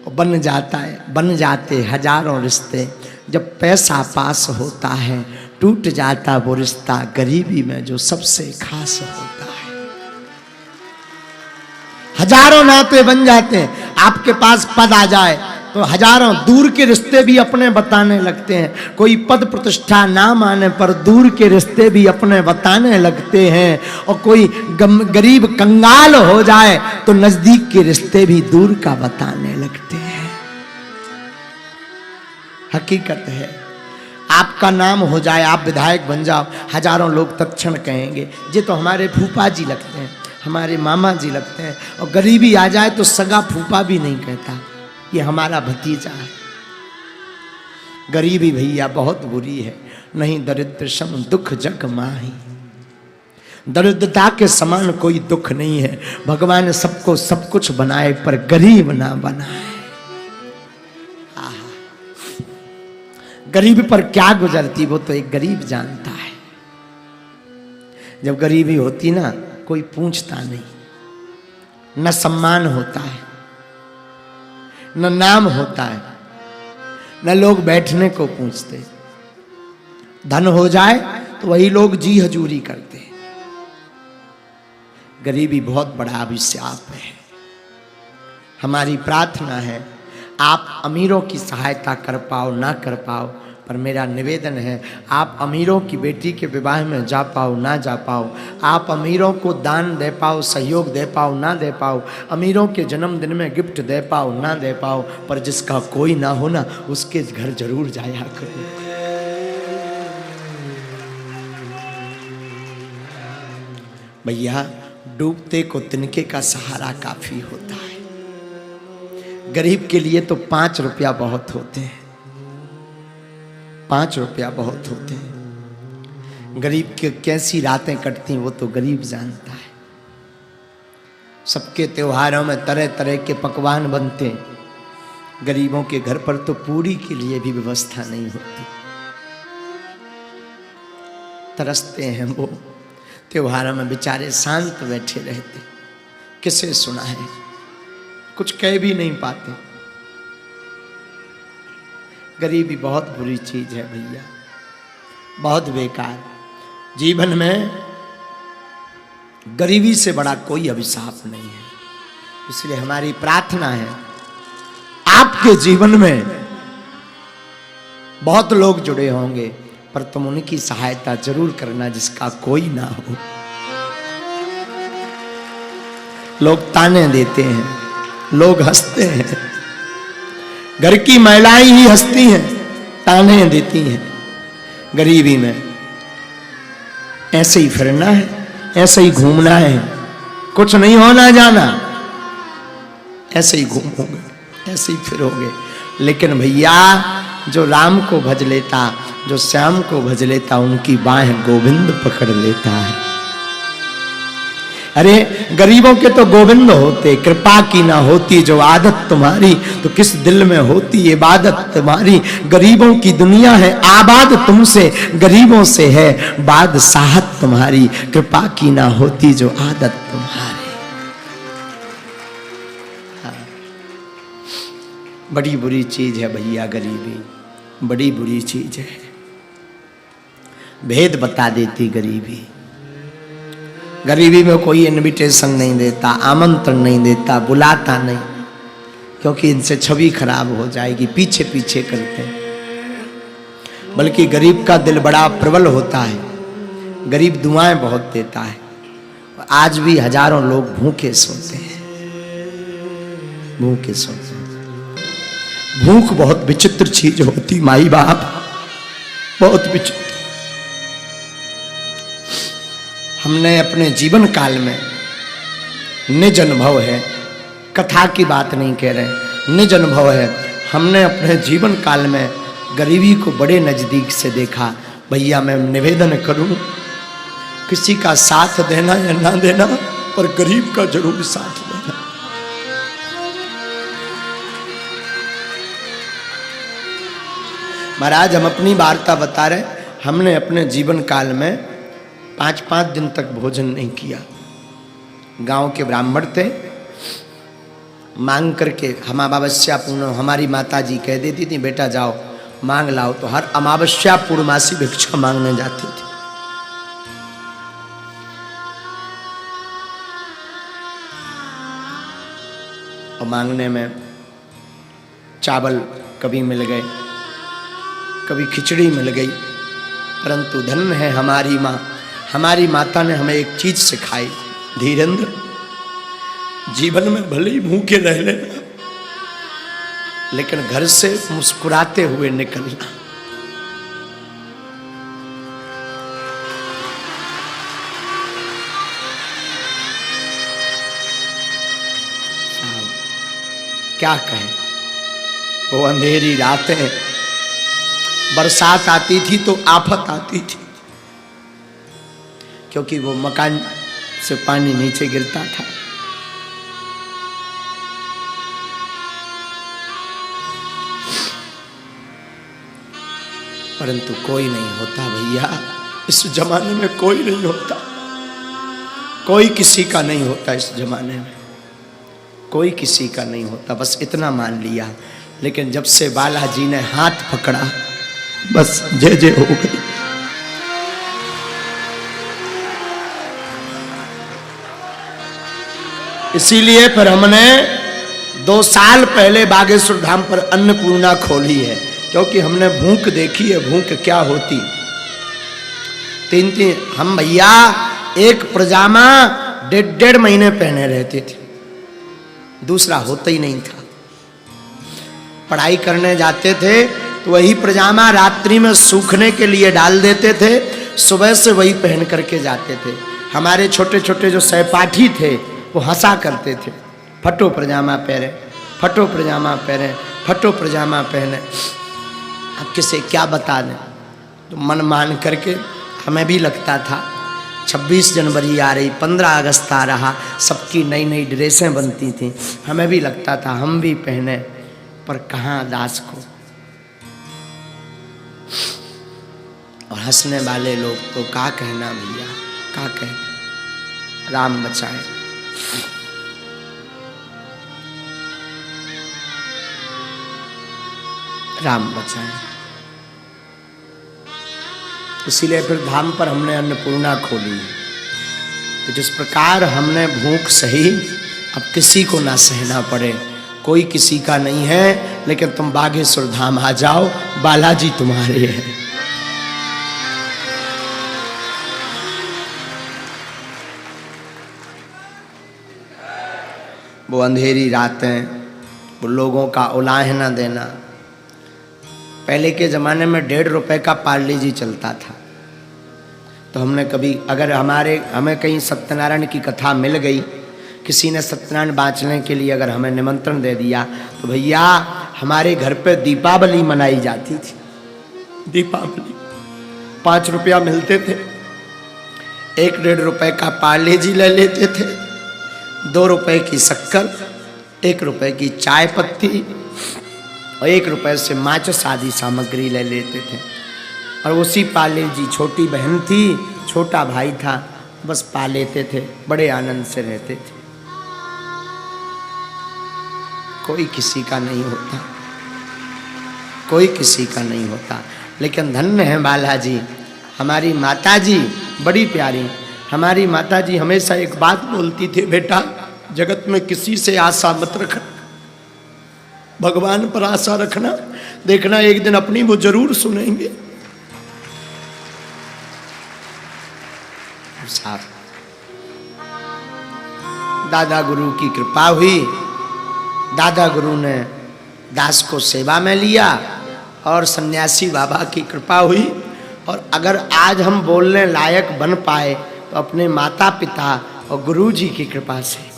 बन जाते हजारों रिश्ते। जब पैसा पास होता है टूट जाता वो रिश्ता गरीबी में जो सबसे खास होता है। हजारों नाते बन जाते हैं। आपके पास पद आ जाए तो हजारों दूर के रिश्ते भी अपने बताने लगते हैं। कोई पद प्रतिष्ठा नाम आने पर दूर के रिश्ते भी अपने बताने लगते हैं। और कोई गरीब कंगाल हो जाए तो नजदीक के रिश्ते भी दूर का बताने लगते हैं। हकीकत है। आपका नाम हो जाए, आप विधायक बन जाओ, हजारों लोग तत्क्षण कहेंगे ये तो हमारे फूफा जी लगते हैं, हमारे मामा जी लगते हैं। और गरीबी आ जाए तो सगा फूफा भी नहीं कहता, ये हमारा भतीजा है। गरीबी भैया बहुत बुरी है। नहीं दरिद्र सम दुख जग माही। दरिद्रता के समान कोई दुख नहीं है। भगवान सबको सब कुछ बनाए पर गरीब ना बनाए। गरीबी पर क्या गुजरती वो तो एक गरीब जानता है। जब गरीबी होती ना कोई पूछता नहीं, न सम्मान होता है, न नाम होता है, न लोग बैठने को पूछते। धन हो जाए तो वही लोग जी हजूरी करते। गरीबी बहुत बड़ा अभिशाप है। हमारी प्रार्थना है आप अमीरों की सहायता कर पाओ ना कर पाओ, पर मेरा निवेदन है आप अमीरों की बेटी के विवाह में जा पाओ ना जा पाओ, आप अमीरों को दान दे पाओ, सहयोग दे पाओ ना दे पाओ, अमीरों के जन्मदिन में गिफ्ट दे पाओ ना दे पाओ, पर जिसका कोई ना हो ना उसके घर जरूर जाया करो। भैया डूबते को तिनके का सहारा काफी होता है। गरीब के लिए तो 5 रुपया बहुत होते हैं। 5 रुपया बहुत होते हैं। गरीब के कैसी रातें कटती वो तो गरीब जानता है। सबके त्योहारों में तरह तरह के पकवान बनते, गरीबों के घर पर तो पूरी के लिए भी व्यवस्था नहीं होती। तरसते हैं वो, त्योहारों में बेचारे शांत बैठे रहते। किसे सुना है, कुछ कह भी नहीं पाते। गरीबी बहुत बुरी चीज है भैया, बहुत बेकार। जीवन में गरीबी से बड़ा कोई अभिशाप नहीं है। इसलिए हमारी प्रार्थना है आपके जीवन में बहुत लोग जुड़े होंगे, पर तुम उनकी सहायता जरूर करना जिसका कोई ना हो। लोग ताने देते हैं, लोग हंसते हैं, घर की महिलाएं ही हंसती हैं, ताने देती हैं। गरीबी में ऐसे ही फिरना है, ऐसे ही घूमना है, कुछ नहीं होना जाना, ऐसे ही घूमोगे, ऐसे ही फिरोगे। लेकिन भैया जो राम को भज लेता, जो श्याम को भज लेता, उनकी बाहें गोविंद पकड़ लेता है। अरे गरीबों के तो गोविंद होते, कृपा की ना होती जो आदत तुम्हारी, तो किस दिल में होती इबादत तुम्हारी। गरीबों की दुनिया है आबाद तुमसे, गरीबों से है बादशाहत तुम्हारी। कृपा की ना होती जो आदत तुम्हारी। हाँ। बड़ी बुरी चीज है भैया गरीबी, बड़ी बुरी चीज है। भेद बता देती गरीबी। गरीबी में कोई इनविटेशन नहीं देता, आमंत्रण नहीं देता, बुलाता नहीं, क्योंकि इनसे छवि खराब हो जाएगी, पीछे पीछे करते हैं। बल्कि गरीब का दिल बड़ा प्रबल होता है, गरीब दुआएं बहुत देता है। आज भी हजारों लोग भूखे सोते हैं, भूखे सोते हैं। भूख बहुत विचित्र चीज होती माई बाप, बहुत विचित्र। हमने अपने जीवन काल में निज अनुभव है, कथा की बात नहीं कह रहे, निज अनुभव है। हमने अपने जीवन काल में गरीबी को बड़े नजदीक से देखा। भैया मैं निवेदन करूं, किसी का साथ देना या ना देना, पर गरीब का जरूर साथ देना। महाराज हम अपनी वार्ता बता रहे, हमने अपने जीवन काल में 5-5 दिन तक भोजन नहीं किया। गांव के ब्राह्मण थे, मांग करके हम अमावस्या पूर्ण, हमारी माता जी कह देती थी बेटा जाओ मांग लाओ, तो हर अमावस्या पूर्णमासी भिक्षा मांगने जाती थी। और मांगने में चावल कभी मिल गए, कभी खिचड़ी मिल गई, परंतु धन्य है हमारी माँ। हमारी माता ने हमें एक चीज सिखाई, धीरेन्द्र जीवन में भले ही भूखे रह लेना, लेकिन घर से मुस्कुराते हुए निकलना। क्या कहें, वो अंधेरी रातें, बरसात आती थी तो आफत आती थी, क्योंकि वो मकान से पानी नीचे गिरता था। परंतु कोई नहीं होता भैया, इस जमाने में कोई नहीं होता, कोई किसी का नहीं होता, इस जमाने में कोई किसी का नहीं होता। बस इतना मान लिया, लेकिन जब से बालाजी ने हाथ पकड़ा बस जय जय हो गई। इसीलिए फिर हमने 2 साल पहले बागेश्वर धाम पर अन्नपूर्णा खोली है, क्योंकि हमने भूख देखी है, भूख क्या होती। 3 हम भैया एक पजामा 1.5 महीने पहने रहते थे, दूसरा होता ही नहीं था। पढ़ाई करने जाते थे तो वही पजामा रात्रि में सूखने के लिए डाल देते थे, सुबह से वही पहन करके जाते थे। हमारे छोटे छोटे जो सहपाठी थे वो हंसा करते थे, फटो पजामा पहने, फटो पजामा पहने, फटो पजामा पहने। अब किसे क्या बता दें, तो मन मान करके हमें भी लगता था 26 जनवरी आ रही, 15 अगस्त आ रहा, सबकी नई नई ड्रेसें बनती थी, हमें भी लगता था हम भी पहने, पर कहाँ दास को। और हंसने वाले लोग तो क्या कहना भैया, क्या कहना, राम बचाए। राम बचाए। इसीलिए फिर धाम पर हमने अन्नपूर्णा खोली कि जिस प्रकार हमने भूख सही, अब किसी को ना सहना पड़े। कोई किसी का नहीं है, लेकिन तुम बागेश्वर धाम आ जाओ, बालाजी तुम्हारे हैं। वो अंधेरी रातें, वो लोगों का उलाहना देना। पहले के ज़माने में 1.5 रुपए का पार्ले जी चलता था, तो हमने कभी अगर हमें कहीं सत्यनारायण की कथा मिल गई, किसी ने सत्यनारायण बाँचने के लिए अगर हमें निमंत्रण दे दिया, तो भैया हमारे घर पे दीपावली मनाई जाती थी। दीपावली 5 रुपया मिलते थे, 1-1.5 रुपए का पार्ले जी ले लेते थे, 2 रुपए की शक्कर, 1 रुपए की चाय पत्ती और 1 रुपए से माचिस आदि सामग्री ले लेते थे। और उसी पाले जी, छोटी बहन थी, छोटा भाई था, बस पा लेते थे, बड़े आनंद से रहते थे। कोई किसी का नहीं होता, कोई किसी का नहीं होता। लेकिन धन्य है बालाजी, हमारी माता जी बड़ी प्यारी। हमारी माता जी हमेशा एक बात बोलती थी, बेटा जगत में किसी से आशा मत रखना, भगवान पर आशा रखना, देखना एक दिन अपनी वो जरूर सुनेंगे। साहब दादा गुरु की कृपा हुई, दादा गुरु ने दास को सेवा में लिया और सन्यासी बाबा की कृपा हुई। और अगर आज हम बोलने लायक बन पाए तो अपने माता पिता और गुरु जी की कृपा से।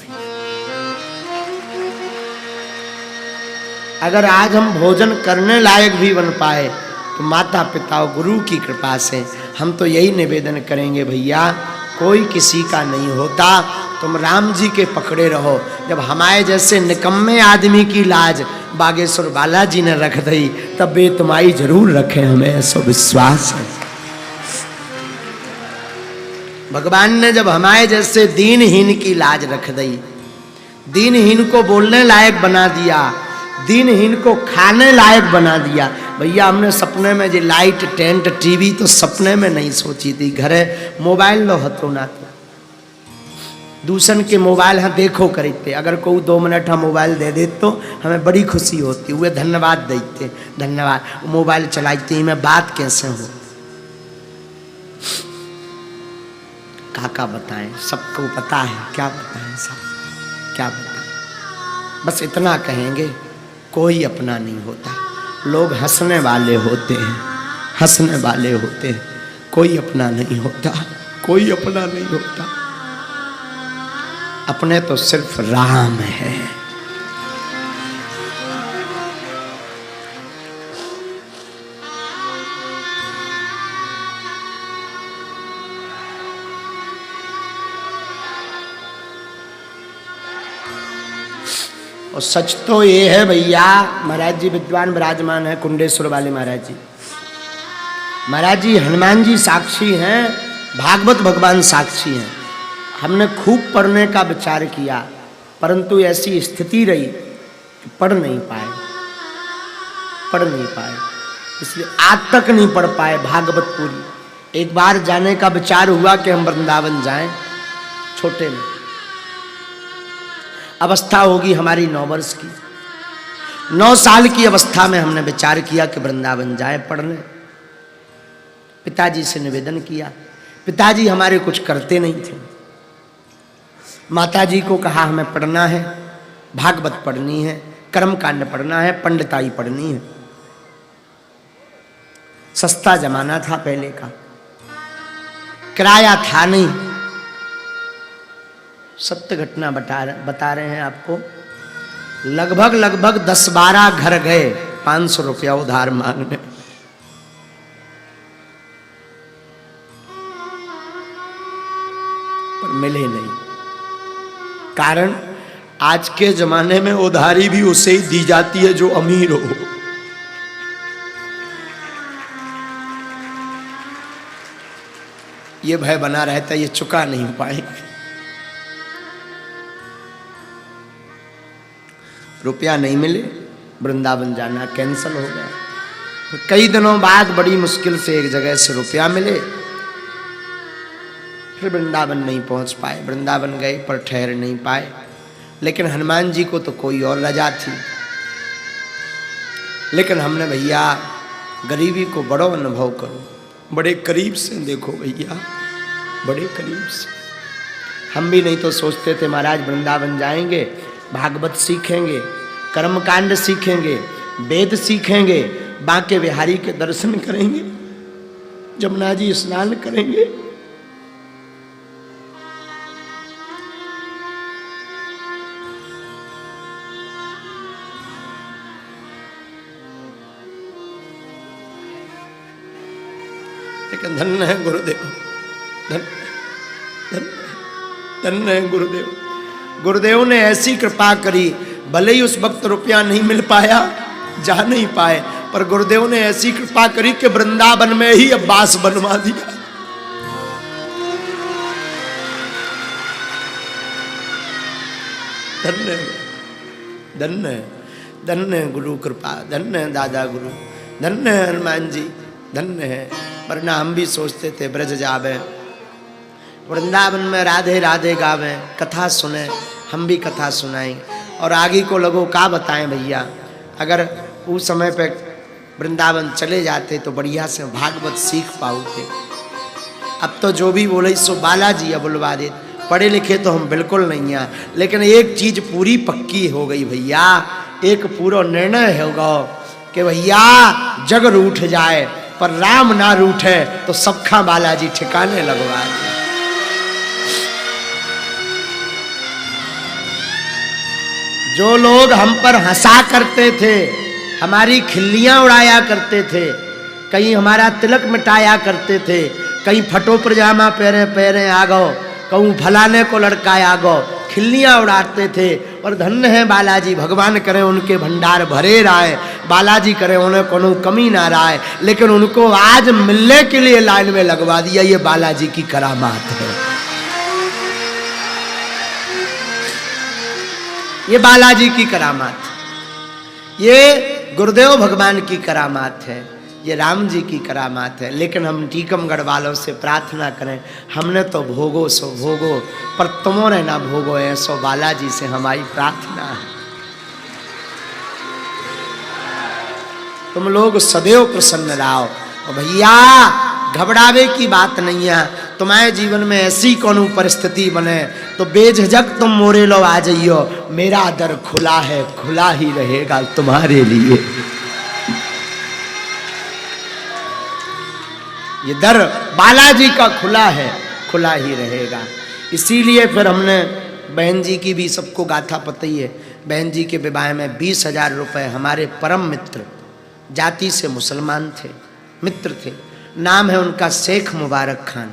अगर आज हम भोजन करने लायक भी बन पाए तो माता पिता और गुरु की कृपा से। हम तो यही निवेदन करेंगे भैया, कोई किसी का नहीं होता, तुम राम जी के पकड़े रहो। जब हमारे जैसे निकम्मे आदमी की लाज बागेश्वर बालाजी ने रख दी, तब वे तुम्हारी जरूर रखें, हमें ऐसा विश्वास है। भगवान ने जब हमारे जैसे दीनहीन की लाज रख दी, दीनहीन को बोलने लायक बना दिया, दीनहीन को खाने लायक बना दिया। भैया हमने सपने में जो लाइट टेंट टीवी तो सपने में नहीं सोची थी। घरे मोबाइल लो हतो ना तो दूसरन के मोबाइल हाँ देखो करते, अगर कोई 2 मिनट हम मोबाइल दे दे तो हमें बड़ी खुशी होती, वे धन्यवाद देते, धन्यवाद मोबाइल चलाते ही में बात कैसे हो। काका बताएं, सबको पता है, क्या बताएं, सब क्या बताएं। बस इतना कहेंगे, कोई अपना नहीं होता, लोग हंसने वाले होते हैं, हंसने वाले होते हैं, कोई अपना नहीं होता, कोई अपना नहीं होता। अपने तो सिर्फ राम है। और सच तो ये है भैया, महाराज जी विद्वान विराजमान है कुंडेश्वर वाले महाराज जी। महाराज जी हनुमान जी साक्षी हैं, भागवत भगवान साक्षी हैं। हमने खूब पढ़ने का विचार किया, परंतु ऐसी स्थिति रही कि पढ़ नहीं पाए, पढ़ नहीं पाए, इसलिए आज तक नहीं पढ़ पाए भागवत पूरी। एक बार जाने का विचार हुआ कि हम वृंदावन जाएं, छोटे में अवस्था होगी हमारी 9 वर्ष की, 9 साल की अवस्था में हमने विचार किया कि वृंदावन जाए पढ़ने। पिताजी से निवेदन किया, पिताजी हमारे कुछ करते नहीं थे। माताजी को कहा हमें पढ़ना है, भागवत पढ़नी है, कर्मकांड पढ़ना है, पंडिताई पढ़नी है। सस्ता जमाना था पहले का, किराया था नहीं। सत्य घटना बता रहे हैं आपको। लगभग 10-12 घर गए 500 रुपया उधार मांगने। पर मिले नहीं। कारण आज के जमाने में उधारी भी उसे ही दी जाती है जो अमीर हो। ये भय बना रहता है ये चुका नहीं पाएंगे। रुपया नहीं मिले, वृंदावन जाना कैंसल हो गया। कई दिनों बाद बड़ी मुश्किल से एक जगह से रुपया मिले, फिर वृंदावन नहीं पहुंच पाए। वृंदावन गए पर ठहर नहीं पाए। लेकिन हनुमान जी को तो कोई और रजा थी। लेकिन हमने भैया गरीबी को बड़ो अनुभव करो, बड़े करीब से देखो भैया, बड़े करीब से। हम भी नहीं तो सोचते थे महाराज वृंदावन जाएंगे, भागवत सीखेंगे, कर्मकांड सीखेंगे, वेद सीखेंगे, बांके बिहारी के दर्शन करेंगे, जमुना जी स्नान करेंगे। लेकिन धन्य है गुरुदेव, धन्य है गुरुदेव। गुरुदेव ने ऐसी कृपा करी, भले ही उस वक्त रुपया नहीं मिल पाया, जा नहीं पाए, पर गुरुदेव ने ऐसी कृपा करी कि वृंदावन में ही अब्बास बनवा दिया। धन्य धन्य धन्य गुरु कृपा, धन्य दादा गुरु, धन्य हनुमान जी, धन्य है। वरना हम भी सोचते थे ब्रज जावे, वृंदावन में राधे राधे गावे, कथा सुने, हम भी कथा सुनाएं। और आगे को लोगों का बताएं भैया, अगर उस समय पे वृंदावन चले जाते तो बढ़िया से भागवत सीख पाओगे। अब तो जो भी बोले सो बालाजी अब बुलवा दे। पढ़े लिखे तो हम बिल्कुल नहीं हैं, लेकिन एक चीज पूरी पक्की हो गई भैया, एक पूरा निर्णय होगा कि भैया जग रूठ जाए पर राम ना रूठे तो सबका बालाजी ठिकाने लगवा दे। जो लोग हम पर हंसा करते थे, हमारी खिल्लियां उड़ाया करते थे, कहीं हमारा तिलक मिटाया करते थे, कहीं फटो पजामा पहरे पहरे आ गो, कहूँ फलाने को लड़का आ गो, खिल्लियां उड़ाते थे। और धन्य है बालाजी, भगवान करे उनके भंडार भरे रहे, बालाजी करे उन्हें कोनो कमी ना रहे, लेकिन उनको आज मिलने के लिए लाइन में लगवा दिया। ये बालाजी की करामात है। ये बालाजी की करामात, ये गुरुदेव भगवान की करामात है, ये राम जी की करामात है। लेकिन हम टीकमगढ़ वालों से प्रार्थना करें, हमने तो भोगो सो भोगो, पर तुमों ना भोगो ऐसो बालाजी से हमारी प्रार्थना है। तुम लोग सदैव प्रसन्न रहो। और भैया घबरावे की बात नहीं है। तुम्हारे जीवन में ऐसी कौन परिस्थिति बने तो बेझिझक तुम मोरे लो आ जाइयो, मेरा दर खुला है, खुला ही रहेगा तुम्हारे लिए। ये दर बालाजी का खुला है, खुला ही रहेगा। इसीलिए फिर हमने बहन जी की भी सबको गाथा पता ही है। बहन जी के विवाह में 20,000 रुपए हमारे परम मित्र, जाति से मुसलमान थे, मित्र थे, नाम है उनका शेख मुबारक खान,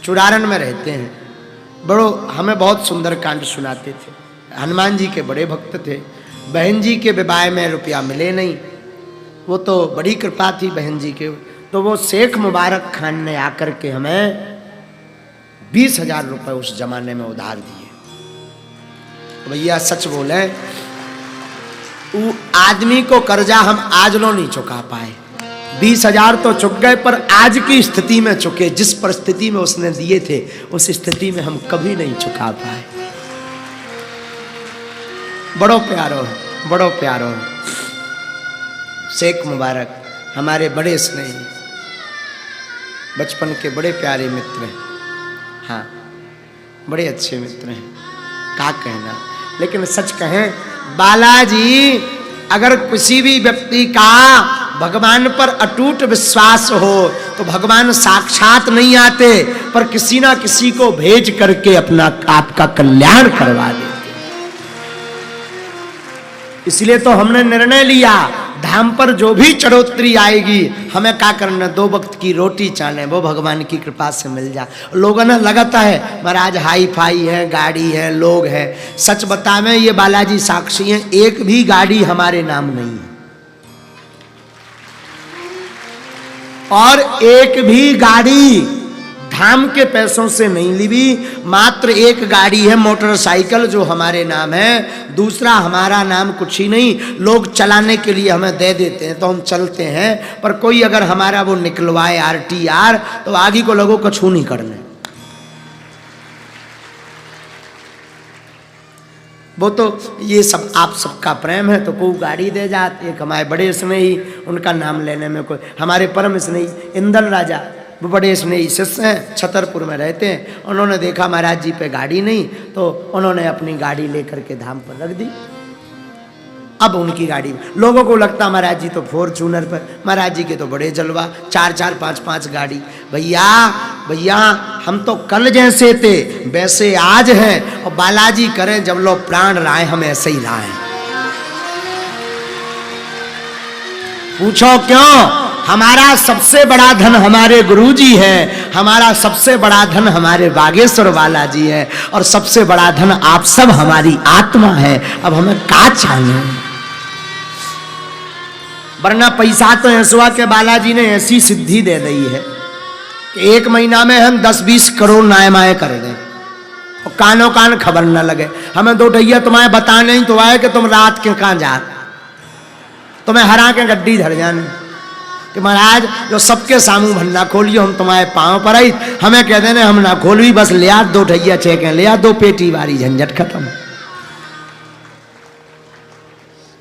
चुड़ारन में रहते हैं। बड़ो हमें बहुत सुंदर कांड सुनाते थे, हनुमान जी के बड़े भक्त थे। बहन जी के विवाह में रुपया मिले नहीं, वो तो बड़ी कृपा थी बहन जी के, तो वो शेख मुबारक खान ने आकर के हमें 20,000 रुपए उस जमाने में उधार दिए। तो भैया सच बोले, वो आदमी को कर्जा हम आज लो नहीं चुका पाए। 20,000 तो चुक गए, पर आज की स्थिति में चुके। जिस परिस्थिति में उसने दिए थे उस स्थिति में हम कभी नहीं चुका पाए। बड़ो प्यारो है, बड़ो प्यारो है। शेख मुबारक हमारे बड़े स्नेही, बचपन के बड़े प्यारे मित्र हैं। हाँ, बड़े अच्छे मित्र हैं, क्या कहना। लेकिन सच कहें, बालाजी अगर किसी भी व्यक्ति का भगवान पर अटूट विश्वास हो तो भगवान साक्षात नहीं आते, पर किसी ना किसी को भेज करके अपना आपका कल्याण करवा देते। इसलिए तो हमने निर्णय लिया, धाम पर जो भी चढ़ोतरी आएगी हमें क्या करना, 2 वक्त की रोटी चाहे वो भगवान की कृपा से मिल जाए। लोगों ने लगाता है महाराज हाई फाई है, गाड़ी है, लोग है। सच बतावे ये बालाजी साक्षी हैं, एक भी गाड़ी हमारे नाम नहीं है, और एक भी गाड़ी धाम के पैसों से नहीं ली भी। मात्र एक गाड़ी है मोटरसाइकिल जो हमारे नाम है, दूसरा हमारा नाम कुछ ही नहीं। लोग चलाने के लिए हमें दे देते हैं तो हम चलते हैं, पर कोई अगर हमारा वो निकलवाए RTR तो आगे को लोगों को छू नहीं करने। वो तो ये सब आप सबका प्रेम है तो कोई गाड़ी दे जाते। एक हमारे बड़े स्नेही, उनका नाम लेने में कोई, हमारे परम स्नेही इंदल राजा, वो बड़े स्नेही शिष्य हैं, छतरपुर में रहते हैं। उन्होंने देखा महाराज जी पे गाड़ी नहीं तो उन्होंने अपनी गाड़ी लेकर के धाम पर रख दी। अब उनकी गाड़ी, लोगों को लगता महाराज जी तो फॉर्च्यूनर पर, महाराज जी के तो बड़े जलवा, 4-4, 5-5 गाड़ी। भैया भैया हम तो कल जैसे थे वैसे आज हैं, और बालाजी करें जब लोग प्राण लाए हम ऐसे ही लाए। पूछो क्यों? हमारा सबसे बड़ा धन हमारे गुरुजी हैं, हमारा सबसे बड़ा धन हमारे बागेश्वर बालाजी है, और सबसे बड़ा धन आप सब हमारी आत्मा है। अब हमें क्या चाहिए? वरना पैसा तो ऐसवा के बालाजी ने ऐसी सिद्धि दे दी है कि 1 महीना में हम 10-20 करोड़ नायमाए कर दें और कानों कान खबर न लगे। हमें 2 ढैया तुम्हें बता नहीं तो आए कि तुम रात के कहाँ जा, तुम्हें हरा के गड्डी धर जाने कि महाराज जो सबके सामू भन्ना खोलियो, हम तुम्हारे पाँव पर आई, हमें कह देने हम ना खोलवी, बस ले आ 2 ढैया चेक ले आ 2 पेटी वाली, झंझट खत्म।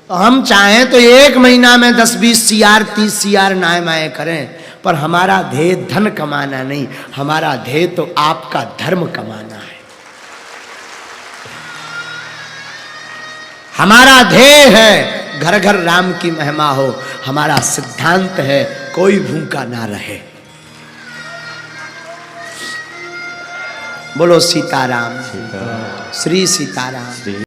तो हम चाहें तो 1 महीना में 10-20 CR 30 CR नायमाए करें, पर हमारा ध्येय धन कमाना नहीं, हमारा ध्येय तो आपका धर्म कमाना है। हमारा ध्येय है घर घर राम की महिमा हो। हमारा सिद्धांत है कोई भूखा ना रहे। बोलो सीताराम, श्री सीताराम।